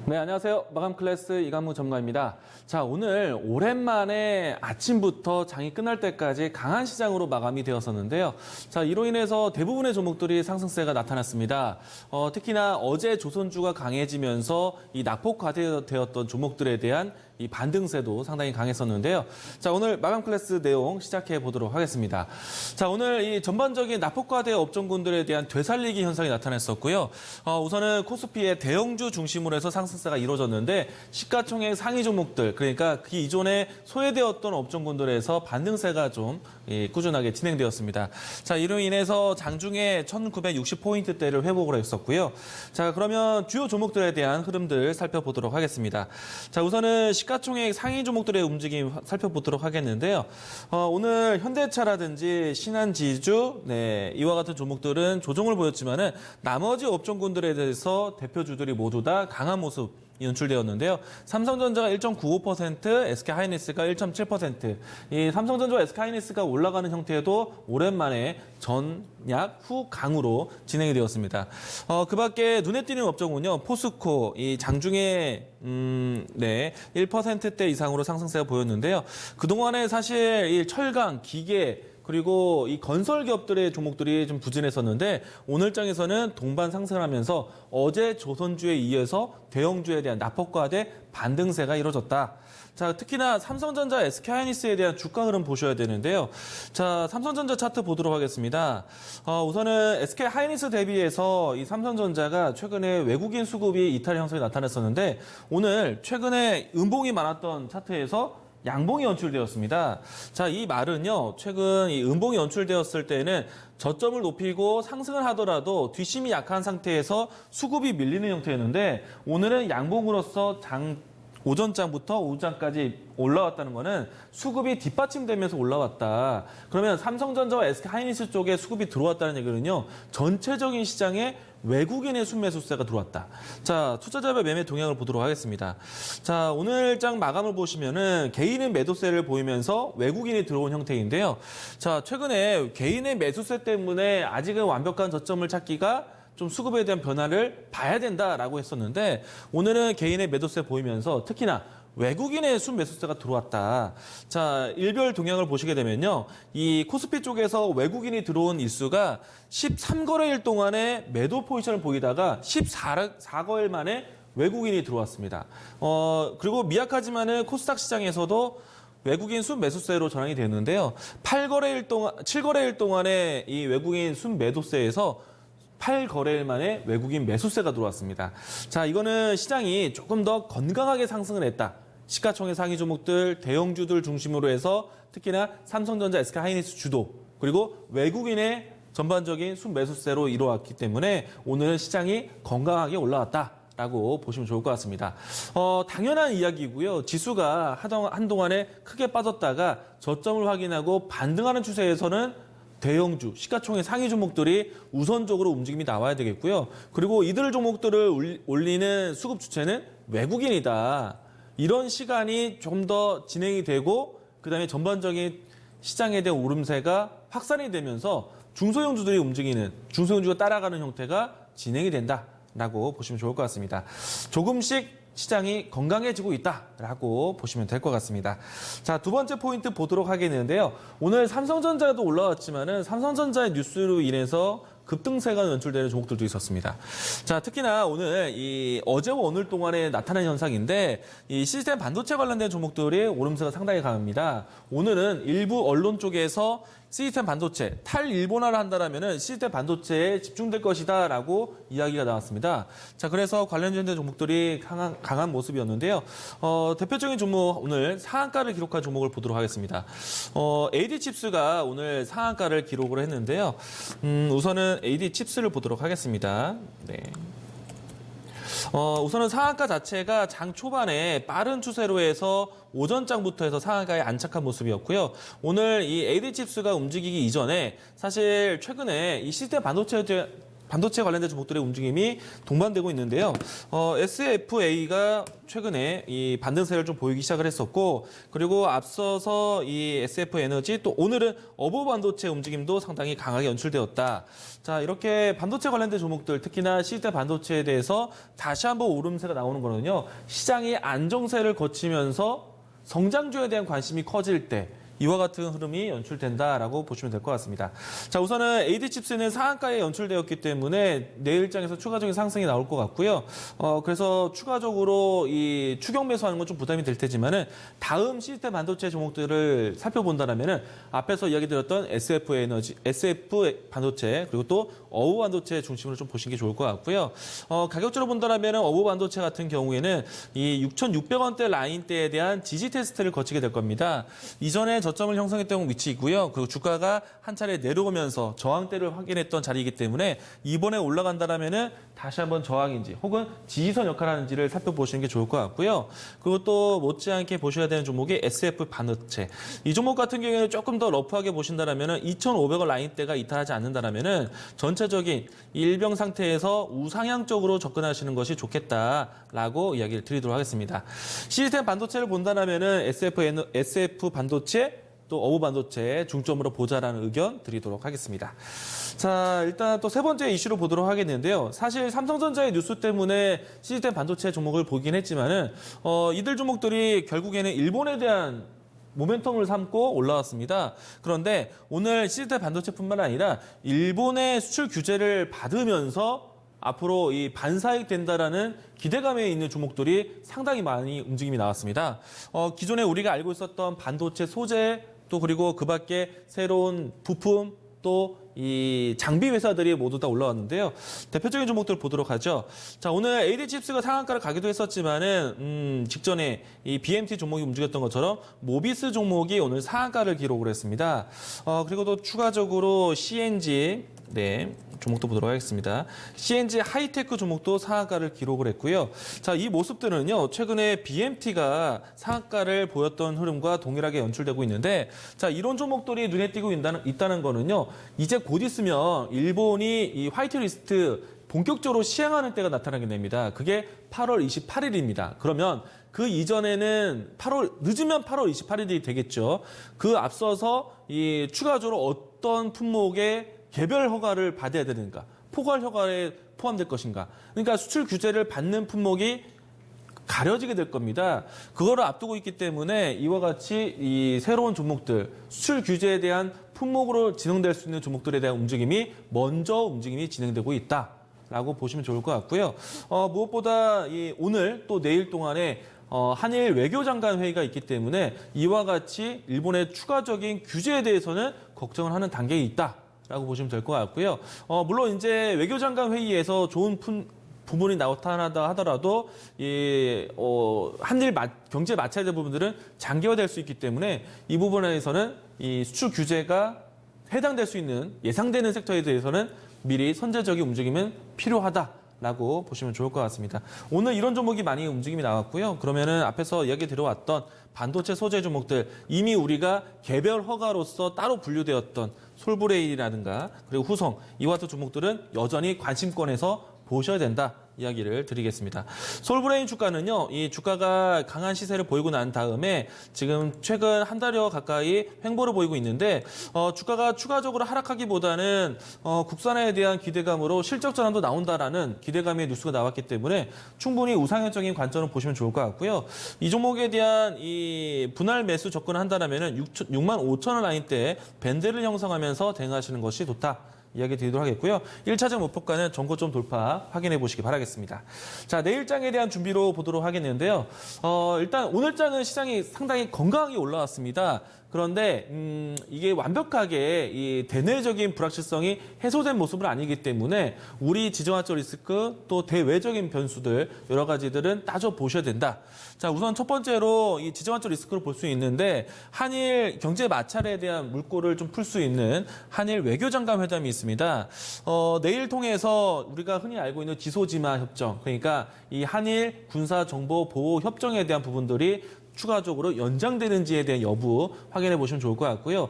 네, 안녕하세요. 마감 클래스 이관무 전문가입니다. 자, 오늘 오랜만에 아침부터 장이 끝날 때까지 강한 시장으로 마감이 되었었는데요. 자, 이로 인해서 대부분의 종목들이 상승세가 나타났습니다. 특히나 어제 조선주가 강해지면서 이 낙폭 과대되었던 종목들에 대한 이 반등세도 상당히 강했었는데요. 자, 오늘 마감 클래스 내용 시작해 보도록 하겠습니다. 자, 오늘 이 전반적인 낙폭과대 업종군들에 대한 되살리기 현상이 나타났었고요. 우선은 코스피의 대형주 중심으로 해서 상승세가 이루어졌는데 시가총액 상위 종목들, 그러니까 그 이전에 소외되었던 업종군들에서 반등세가 좀 꾸준하게 진행되었습니다. 자, 이로 인해서 장중에 1960포인트대를 회복을 했었고요. 자, 그러면 주요 종목들에 대한 흐름들 살펴보도록 하겠습니다. 자, 우선은 시가총액 상위 종목들의 움직임 살펴보도록 하겠는데요. 오늘 현대차라든지 신한지주, 이와 같은 종목들은 조정을 보였지만은 나머지 업종군들에 대해서 대표주들이 모두 다 강한 모습 연출되었는데요. 삼성전자가 1.95%, SK하이닉스가 1.7%. 이 삼성전자와 SK하이닉스가 올라가는 형태도 오랜만에 전약 후 강으로 진행이 되었습니다. 그 밖에 눈에 띄는 업종은요. 포스코, 이 장중에 1%대 이상으로 상승세가 보였는데요. 그동안에 사실 이 철강, 기계, 그리고 이 건설 기업들의 종목들이 좀 부진했었는데 오늘장에서는 동반 상승을 하면서 어제 조선주에 이어서 대형주에 대한 낙폭과대 반등세가 이루어졌다. 자, 특히나 삼성전자, SK하이닉스에 대한 주가 흐름 보셔야 되는데요. 자, 삼성전자 차트 보도록 하겠습니다. 우선은 SK하이닉스 대비해서 이 삼성전자가 최근에 외국인 수급이 이탈 형성이 나타났었는데 오늘 최근에 음봉이 많았던 차트에서 양봉이 연출되었습니다. 자, 이 말은요, 최근 이 음봉이 연출되었을 때는 저점을 높이고 상승을 하더라도 뒷심이 약한 상태에서 수급이 밀리는 형태였는데 오늘은 양봉으로서 오전장부터 오후장까지 올라왔다는 것은 수급이 뒷받침되면서 올라왔다. 그러면 삼성전자와 SK하이닉스 쪽에 수급이 들어왔다는 얘기는요. 전체적인 시장에 외국인의 순매수세가 들어왔다. 자, 투자자별 매매 동향을 보도록 하겠습니다. 자, 오늘장 마감을 보시면은 개인의 매도세를 보이면서 외국인이 들어온 형태인데요. 자, 최근에 개인의 매수세 때문에 아직은 완벽한 저점을 찾기가 좀 수급에 대한 변화를 봐야 된다라고 했었는데 오늘은 개인의 매도세 보이면서 특히나 외국인의 순매수세가 들어왔다. 자, 일별 동향을 보시게 되면요. 이 코스피 쪽에서 외국인이 들어온 일수가 13거래일 동안에 매도 포지션을 보이다가 14거일 만에 외국인이 들어왔습니다. 그리고 미약하지만은 코스닥 시장에서도 외국인 순매수세로 전환이 되는데요. 7거래일 동안에 이 외국인 순매도세에서 8거래일 만에 외국인 매수세가 들어왔습니다. 자, 이거는 시장이 조금 더 건강하게 상승을 했다. 시가총액 상위 종목들, 대형주들 중심으로 해서 특히나 삼성전자, SK하이닉스 주도 그리고 외국인의 전반적인 순매수세로 이루어왔기 때문에 오늘은 시장이 건강하게 올라왔다라고 보시면 좋을 것 같습니다. 당연한 이야기고요. 지수가 한동안에 크게 빠졌다가 저점을 확인하고 반등하는 추세에서는 대형주, 시가총액 상위 종목들이 우선적으로 움직임이 나와야 되겠고요. 그리고 이들 종목들을 올리는 수급 주체는 외국인이다. 이런 시간이 좀 더 진행이 되고 그다음에 전반적인 시장에 대한 오름세가 확산이 되면서 중소형주들이 움직이는, 중소형주가 따라가는 형태가 진행이 된다라고 보시면 좋을 것 같습니다. 조금씩 시장이 건강해지고 있다라고 보시면 될 것 같습니다. 자, 두 번째 포인트 보도록 하겠는데요. 오늘 삼성전자도 올라왔지만은 삼성전자의 뉴스로 인해서 급등세가 연출되는 종목들도 있었습니다. 자, 특히나 오늘 어제와 오늘 동안에 나타난 현상인데 이 시스템 반도체 관련된 종목들이 오름세가 상당히 강합니다. 오늘은 일부 언론 쪽에서 시스템 반도체 탈일본화를 한다라면은 시스템 반도체에 집중될 것이다라고 이야기가 나왔습니다. 자, 그래서 관련된 종목들이 강한 모습이었는데요. 대표적인 종목 오늘 상한가를 기록한 종목을 보도록 하겠습니다. AD칩스가 오늘 상한가를 기록을 했는데요. 우선은 AD칩스를 보도록 하겠습니다. 네. 우선은 상한가 자체가 장 초반에 빠른 추세로 해서 오전장부터 해서 상한가에 안착한 모습이었고요. 오늘 이 AD칩스가 움직이기 이전에 사실 최근에 이 시스템 반도체에 반도체 관련된 종목들의 움직임이 동반되고 있는데요. SFA가 최근에 이 반등세를 좀 보이기 시작을 했었고, 그리고 앞서서 이 SF에너지 또 오늘은 어보 반도체 움직임도 상당히 강하게 연출되었다. 자, 이렇게 반도체 관련된 종목들, 특히나 시스템 반도체에 대해서 다시 한번 오름세가 나오는 거는요. 시장이 안정세를 거치면서 성장주에 대한 관심이 커질 때 이와 같은 흐름이 연출된다라고 보시면 될 것 같습니다. 자, 우선은 AD칩스는 상한가에 연출되었기 때문에 내일장에서 추가적인 상승이 나올 것 같고요. 그래서 추가적으로 이 추격 매수하는 건 좀 부담이 될 테지만은 다음 시스템 반도체 종목들을 살펴본다면은 앞에서 이야기 드렸던 SF 반도체 그리고 또 어우 반도체 중심으로 좀 보시는 게 좋을 것 같고요. 가격적으로 본다면은 어우 반도체 같은 경우에는 이 6,600원대 라인대에 대한 지지 테스트를 거치게 될 겁니다. 이전에 저점을 형성했던 위치이고요. 그리고 주가가 한 차례 내려오면서 저항대를 확인했던 자리이기 때문에 이번에 올라간다라면은 다시 한번 저항인지 혹은 지지선 역할을 하는지를 살펴보시는 게 좋을 것 같고요. 그리고 또 못지않게 보셔야 되는 종목이 SF 반도체. 이 종목 같은 경우에는 조금 더 러프하게 보신다라면은 2,500원 라인대가 이탈하지 않는다라면은 전체적인 일병 상태에서 우상향적으로 접근하시는 것이 좋겠다라고 이야기를 드리도록 하겠습니다. 시스템 반도체를 본다라면은 SF 반도체 또 어부 반도체 중점으로 보자라는 의견 드리도록 하겠습니다. 자, 일단 또 세 번째 이슈로 보도록 하겠는데요. 사실 삼성전자의 뉴스 때문에 시스템 반도체 종목을 보긴 했지만은 이들 종목들이 결국에는 일본에 대한 모멘텀을 삼고 올라왔습니다. 그런데 오늘 시스템 반도체뿐만 아니라 일본의 수출 규제를 받으면서 앞으로 이 반사익 된다라는 기대감에 있는 종목들이 상당히 많이 움직임이 나왔습니다. 기존에 우리가 알고 있었던 반도체 소재 또 그리고 그 밖에 새로운 부품 또 이 장비 회사들이 모두 다 올라왔는데요. 대표적인 종목들 보도록 하죠. 자, 오늘 AD칩스가 상한가를 가기도 했었지만은 직전에 이 BMT 종목이 움직였던 것처럼 모비스 종목이 오늘 상한가를 기록을 했습니다. 그리고 또 추가적으로 CNG 종목도 보도록 하겠습니다. CNG 하이테크 종목도 상한가를 기록을 했고요. 자, 이 모습들은요, 최근에 BMT가 상한가를 보였던 흐름과 동일하게 연출되고 있는데, 자, 이런 종목들이 눈에 띄고 있다는 거는요, 이제 곧 있으면 일본이 이 화이트리스트 본격적으로 시행하는 때가 나타나게 됩니다. 그게 8월 28일입니다. 그러면 그 이전에는 늦으면 8월 28일이 되겠죠. 그 앞서서 이 추가적으로 어떤 품목의 개별 허가를 받아야 되는가, 포괄 허가에 포함될 것인가. 그러니까 수출 규제를 받는 품목이 가려지게 될 겁니다. 그거를 앞두고 있기 때문에 이와 같이 이 새로운 종목들, 수출 규제에 대한 품목으로 진행될 수 있는 종목들에 대한 움직임이 움직임이 진행되고 있다라고 보시면 좋을 것 같고요. 무엇보다 오늘 또 내일 동안에 한일 외교장관 회의가 있기 때문에 이와 같이 일본의 추가적인 규제에 대해서는 걱정을 하는 단계에 있다라고 보시면 될 것 같고요. 물론 이제 외교장관 회의에서 좋은 부분이 나타나다 하더라도 한일 경제 마찰된 부분들은 장기화될 수 있기 때문에 이 부분에서는 이 수출 규제가 해당될 수 있는 예상되는 섹터에 대해서는 미리 선제적인 움직임은 필요하다라고 보시면 좋을 것 같습니다. 오늘 이런 종목이 많이 움직임이 나왔고요. 그러면은 앞에서 이야기 들어왔던 반도체 소재 종목들 이미 우리가 개별 허가로서 따로 분류되었던 솔브레일이라든가 그리고 후성 이와 같은 종목들은 여전히 관심권에서 보셔야 된다. 이야기를 드리겠습니다. 솔브레인 주가는요, 이 주가가 강한 시세를 보이고 난 다음에 지금 최근 한 달여 가까이 횡보를 보이고 있는데, 주가가 추가적으로 하락하기보다는, 국산화에 대한 기대감으로 실적 전환도 나온다라는 기대감의 뉴스가 나왔기 때문에 충분히 우상향적인 관점을 보시면 좋을 것 같고요. 이 종목에 대한 이 분할 매수 접근을 한다면은 65,000원 라인대에 밴드를 형성하면서 대응하시는 것이 좋다. 이야기 드리도록 하겠고요. 1차적 목표가는 전고점 돌파 확인해 보시기 바라겠습니다. 자, 내일장에 대한 준비로 보도록 하겠는데요. 일단 오늘장은 시장이 상당히 건강하게 올라왔습니다. 그런데 이게 완벽하게 이 대내적인 불확실성이 해소된 모습은 아니기 때문에 우리 지정학적 리스크 또 대외적인 변수들 여러 가지들은 따져 보셔야 된다. 자, 우선 첫 번째로 이 지정학적 리스크를 볼 수 있는데 한일 경제 마찰에 대한 물꼬를 좀 풀 수 있는 한일 외교장관 회담이 있습니다. 내일 통해서 우리가 흔히 알고 있는 지소지마 협정, 그러니까 이 한일 군사 정보 보호 협정에 대한 부분들이 추가적으로 연장되는지에 대한 여부 확인해 보시면 좋을 것 같고요.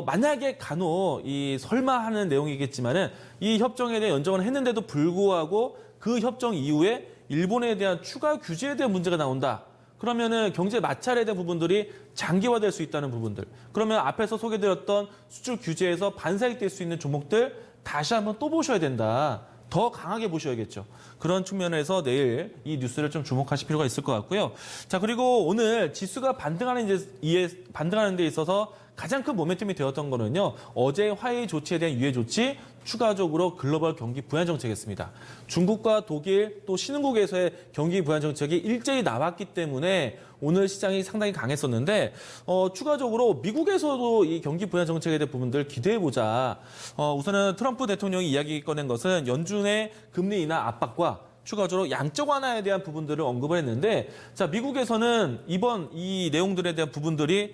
만약에 간혹 이 설마 하는 내용이겠지만은 이 협정에 대한 연장을 했는데도 불구하고 그 협정 이후에 일본에 대한 추가 규제에 대한 문제가 나온다. 그러면은 경제 마찰에 대한 부분들이 장기화될 수 있다는 부분들. 그러면 앞에서 소개드렸던 수출 규제에서 반사익될 수 있는 종목들 다시 한번 또 보셔야 된다. 더 강하게 보셔야겠죠. 그런 측면에서 내일 이 뉴스를 좀 주목하실 필요가 있을 것 같고요. 자, 그리고 오늘 지수가 반등하는 데 있어서 가장 큰 모멘텀이 되었던 거는요. 어제 화해 조치에 대한 유예 조치, 추가적으로 글로벌 경기 부양 정책이었습니다. 중국과 독일 또 신흥국에서의 경기 부양 정책이 일제히 나왔기 때문에 오늘 시장이 상당히 강했었는데 추가적으로 미국에서도 이 경기 부양 정책에 대한 부분들 기대해보자. 우선은 트럼프 대통령이 이야기 꺼낸 것은 연준의 금리 인하 압박과 추가적으로 양적 완화에 대한 부분들을 언급을 했는데 자 미국에서는 이번 이 내용들에 대한 부분들이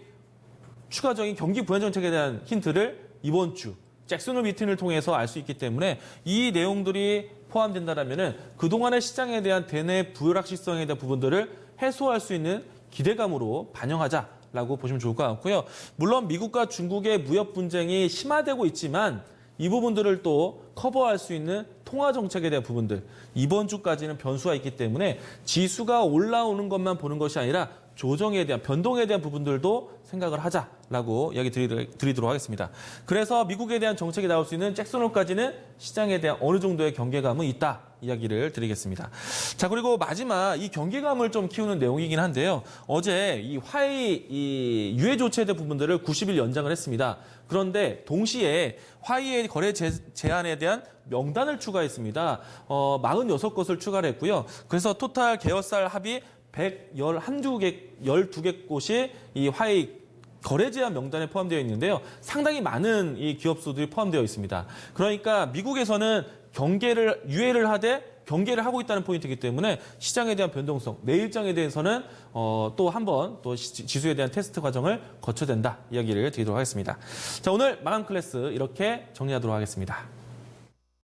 추가적인 경기 부양 정책에 대한 힌트를 이번 주 잭슨 미팅을 통해서 알 수 있기 때문에 이 내용들이 포함된다라면은 그동안의 시장에 대한 대내 불확실성에 대한 부분들을 해소할 수 있는 기대감으로 반영하자라고 보시면 좋을 것 같고요. 물론 미국과 중국의 무역 분쟁이 심화되고 있지만 이 부분들을 또 커버할 수 있는 통화 정책에 대한 부분들 이번 주까지는 변수가 있기 때문에 지수가 올라오는 것만 보는 것이 아니라 조정에 대한 변동에 대한 부분들도 생각을 하자라고 이야기 드리도록 하겠습니다. 그래서 미국에 대한 정책이 나올 수 있는 잭슨홀까지는 시장에 대한 어느 정도의 경계감은 있다 이야기를 드리겠습니다. 자 그리고 마지막 이 경계감을 좀 키우는 내용이긴 한데요. 어제 이 화해 이 유예 조치에 대한 부분들을 90일 연장을 했습니다. 그런데 동시에 화해의 거래 제한에 대한 명단을 추가했습니다. 46곳을 추가를 했고요. 그래서 토탈 계열사 합의 112개 곳이 이 화해 거래 제한 명단에 포함되어 있는데요. 상당히 많은 이 기업수들이 포함되어 있습니다. 그러니까 미국에서는 유예를 하되 경계를 하고 있다는 포인트이기 때문에 시장에 대한 변동성, 내일장에 대해서는 또 한 번 또 지수에 대한 테스트 과정을 거쳐야 된다 이야기를 드리도록 하겠습니다. 자 오늘 마감 클래스 이렇게 정리하도록 하겠습니다.